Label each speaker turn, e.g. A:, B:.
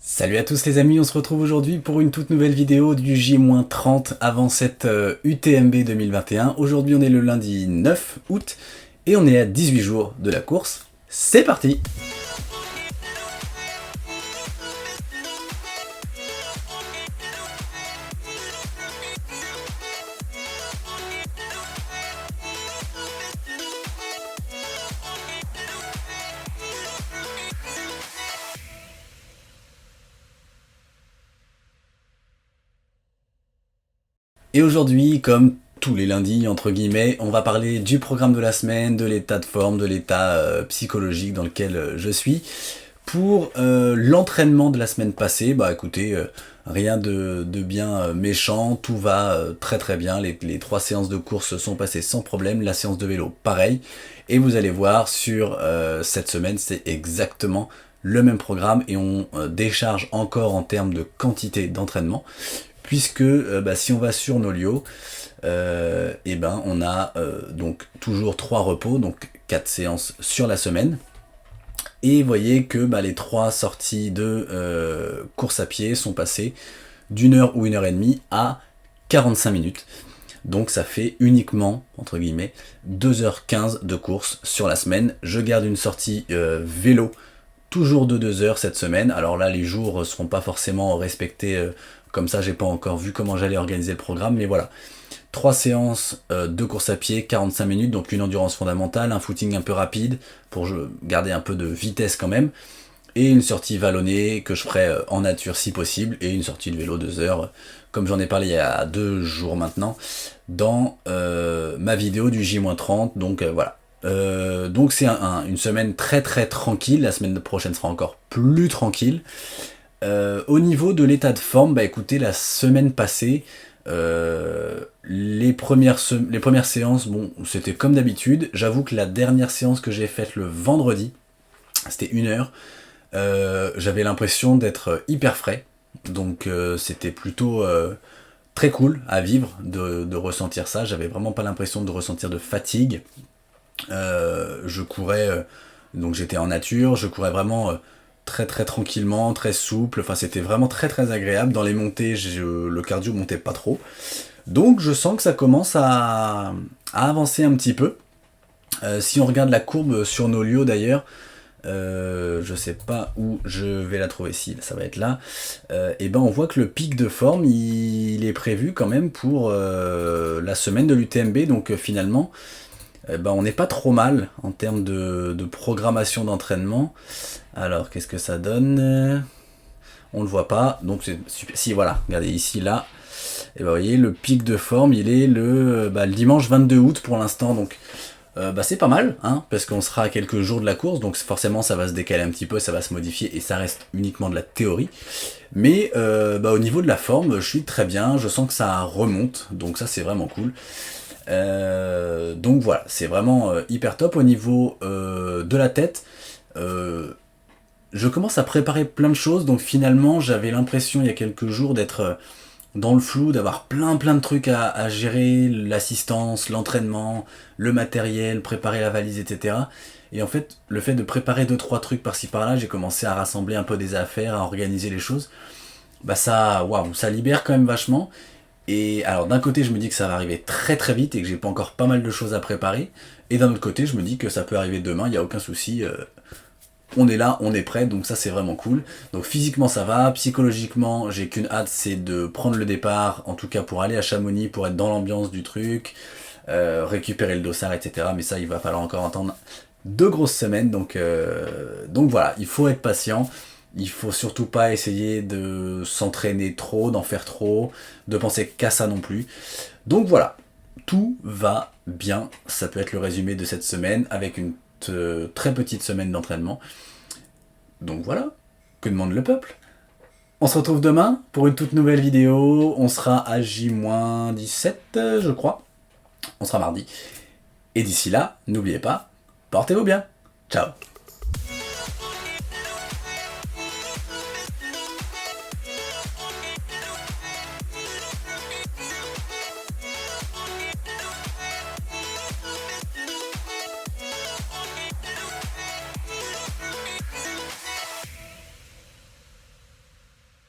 A: Salut à tous les amis, on se retrouve aujourd'hui pour une toute nouvelle vidéo du J-30 avant cette UTMB 2021. Aujourd'hui on est le lundi 9 août et on est à 18 jours de la course. C'est parti! Et aujourd'hui, comme tous les lundis, entre guillemets, on va parler du programme de la semaine, de l'état de forme, de l'état psychologique dans lequel je suis. Pour l'entraînement de la semaine passée, bah écoutez, rien de bien méchant, tout va très très bien, les 3 séances de course sont passées sans problème, la séance de vélo pareil, et vous allez voir sur cette semaine c'est exactement le même programme et on décharge encore en termes de quantité d'entraînement, puisque si on va sur Nolio, on a donc toujours 3 repos, donc 4 séances sur la semaine. Et vous voyez que les 3 sorties de course à pied sont passées d'1 heure ou 1 heure et demie à 45 minutes. Donc ça fait uniquement, entre guillemets, 2h15 de course sur la semaine. Je garde une sortie vélo, toujours de 2 heures cette semaine. Alors là, les jours ne seront pas forcément respectés comme ça. J'ai pas encore vu comment j'allais organiser le programme, mais voilà. 3 séances de course à pied, 45 minutes, donc une endurance fondamentale, un footing un peu rapide pour garder un peu de vitesse quand même, et une sortie vallonnée que je ferai en nature si possible, et une sortie de vélo 2 heures, comme j'en ai parlé il y a 2 jours maintenant, dans ma vidéo du J-30, donc voilà. Donc c'est une semaine très très tranquille, la semaine prochaine sera encore plus tranquille. Au niveau de l'état de forme, écoutez, la semaine passée, les premières séances, bon, c'était comme d'habitude. J'avoue que la dernière séance que j'ai faite le vendredi, c'était 1 heure, j'avais l'impression d'être hyper frais, donc c'était plutôt très cool à vivre de ressentir ça. J'avais vraiment pas l'impression de ressentir de fatigue. Je courais, donc j'étais en nature, je courais vraiment très très tranquillement, très souple, enfin c'était vraiment très très agréable. Dans les montées, le cardio montait pas trop. Donc je sens que ça commence à avancer un petit peu. Si on regarde la courbe sur Nolio d'ailleurs, je sais pas où je vais la trouver, si ça va être là, on voit que le pic de forme il est prévu quand même pour la semaine de l'UTMB, donc finalement on n'est pas trop mal en termes de programmation d'entraînement. Alors qu'est-ce que ça donne? On le voit pas, donc c'est super. Si voilà, regardez ici là, et vous voyez le pic de forme il est le dimanche 22 août pour l'instant, donc c'est pas mal, hein, parce qu'on sera à quelques jours de la course, donc forcément ça va se décaler un petit peu, ça va se modifier, et ça reste uniquement de la théorie. Mais au niveau de la forme, je suis très bien, je sens que ça remonte, donc ça c'est vraiment cool. Donc voilà, c'est vraiment hyper top. Au niveau de la tête, je commence à préparer plein de choses, donc finalement j'avais l'impression il y a quelques jours d'être dans le flou, d'avoir plein de trucs à gérer, l'assistance, l'entraînement, le matériel, préparer la valise, etc. Et en fait, le fait de préparer 2-3 trucs par-ci par-là, j'ai commencé à rassembler un peu des affaires, à organiser les choses. Ça libère quand même vachement. Et alors d'un côté je me dis que ça va arriver très très vite et que j'ai pas encore pas mal de choses à préparer. Et d'un autre côté je me dis que ça peut arriver demain, il n'y a aucun souci. On est là, on est prêt, donc ça c'est vraiment cool. Donc physiquement ça va, psychologiquement j'ai qu'une hâte, c'est de prendre le départ, en tout cas pour aller à Chamonix, pour être dans l'ambiance du truc, récupérer le dossard, etc. Mais ça il va falloir encore attendre 2 grosses semaines, donc voilà, il faut être patient. Il faut surtout pas essayer de s'entraîner trop, d'en faire trop, de penser qu'à ça non plus. Donc voilà, tout va bien. Ça peut être le résumé de cette semaine avec une très petite semaine d'entraînement. Donc voilà, que demande le peuple? On se retrouve demain pour une toute nouvelle vidéo. On sera à J-17, je crois. On sera mardi. Et d'ici là, n'oubliez pas, portez-vous bien. Ciao.